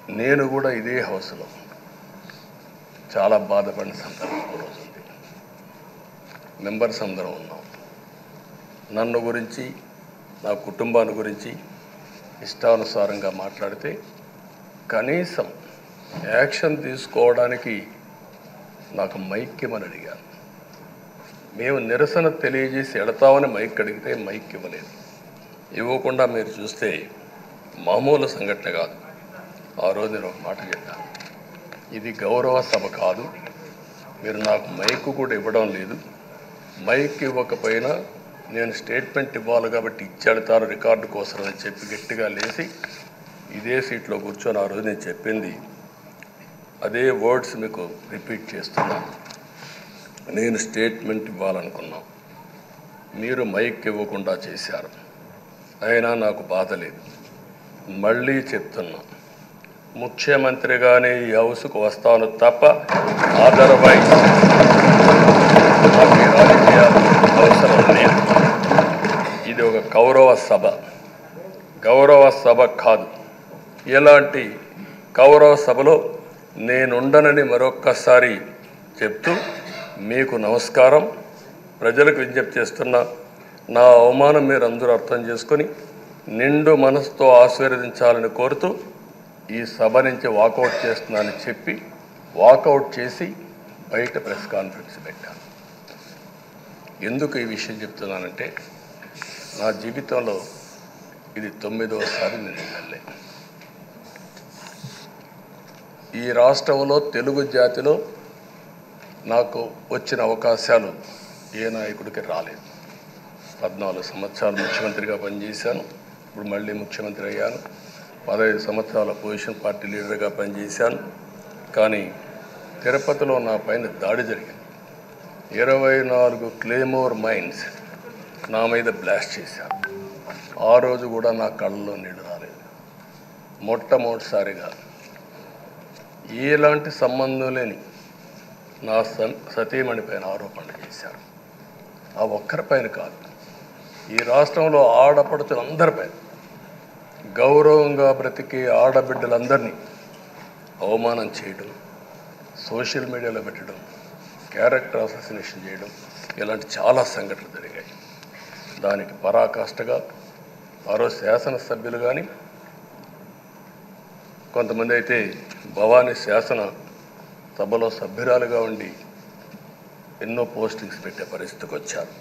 నేను కూడా ఇదే హౌస్లో చాలా బాధపడిన సందర్భం రోజు ఉంది. మెంబర్స్ అందరం ఉన్నాం. నన్ను గురించి నా కుటుంబాన్ని గురించి ఇష్టానుసారంగా మాట్లాడితే కనీసం యాక్షన్ తీసుకోవడానికి నాకు మైక్ ఇవ్వమని అడిగాను. మేము నిరసన తెలియజేసి ఎడతామని మైక్ అడిగితే మైక్ ఇవ్వలేదు. ఇవ్వకుండా మీరు చూస్తే మామూలు సంఘటన కాదు. ఆ రోజు నేను ఒక మాట చెప్పాను, ఇది గౌరవ సభ కాదు, మీరు నాకు మైక్ కూడా ఇవ్వడం లేదు, మైక్ ఇవ్వకపోయినా నేను స్టేట్మెంట్ ఇవ్వాలి కాబట్టి ఇచ్చేడతారు రికార్డు కోసం అని చెప్పి గట్టిగా లేచి ఇదే సీట్లో కూర్చొని ఆ రోజు నేను చెప్పింది అదే వర్డ్స్ మీకు రిపీట్ చేస్తున్నాను. నేను స్టేట్మెంట్ ఇవ్వాలనుకున్నాం, మీరు మైక్ ఇవ్వకుండా చేశారు. అయినా నాకు బాధ లేదు. మళ్ళీ చెప్తున్నా, ముఖ్యమంత్రిగానే ఈ హౌస్కు వస్తాను తప్ప అదర్వైజ్ రాజకీయాలు అవసరం లేదు. ఇది ఒక గౌరవ సభ కాదు. ఇలాంటి గౌరవ సభలో నేనుండనని మరొక్కసారి చెప్తూ మీకు నమస్కారం. ప్రజలకు విజ్ఞప్తి చేస్తున్నా, నా అవమానం మీరు అందరూ అర్థం చేసుకొని నిండు మనసుతో ఆశీర్వదించాలని కోరుతూ ఈ సభ నుంచి వాకౌట్ చేస్తున్నానని చెప్పి వాకౌట్ చేసి బయట ప్రెస్ కాన్ఫరెన్స్ పెట్టాను. ఎందుకు ఈ విషయం చెప్తున్నానంటే, నా జీవితంలో ఇది 9వసారి నేను వెళ్ళే. ఈ రాష్ట్రంలో తెలుగు జాతిలో నాకు వచ్చిన అవకాశాలు ఏ నాయకుడికి రాలేదు. 14 సంవత్సరాలు ముఖ్యమంత్రిగా పనిచేశాను. ఇప్పుడు మళ్ళీ ముఖ్యమంత్రి అయ్యాను. 15 సంవత్సరాల పొజిషన్ పార్టీ లీడర్గా పనిచేశాను. కానీ తిరుపతిలో నా పైన దాడి జరిగింది. 24 క్లేమోర్ మైన్స్ నా మీద బ్లాస్ట్ చేశారు. ఆ రోజు కూడా నా కళ్ళలో నీళ్ళు రాలేదు. మొట్టమొదటిసారిగా ఎలాంటి సంబంధం లేని నా సతీమణి పైన ఆరోపణలు చేశారు. ఆ ఒక్కరిపైన కాదు, ఈ రాష్ట్రంలో ఆడపడుచులందరిపైన, గౌరవంగా బ్రతికే ఆడబిడ్డలందరినీ అవమానం చేయడం, సోషల్ మీడియాలో పెట్టడం, క్యారెక్టర్ అసాసినేషన్ చేయడం, ఇలాంటి చాలా సంఘటనలు జరిగాయి. దానికి పరాకాష్ఠగా మరో శాసనసభ్యులు కానీ, కొంతమంది అయితే భవానీ శాసన సభలో సభ్యురాలుగా ఉండి ఎన్నో పోస్టింగ్స్ పెట్టే పరిస్థితికి వచ్చారు.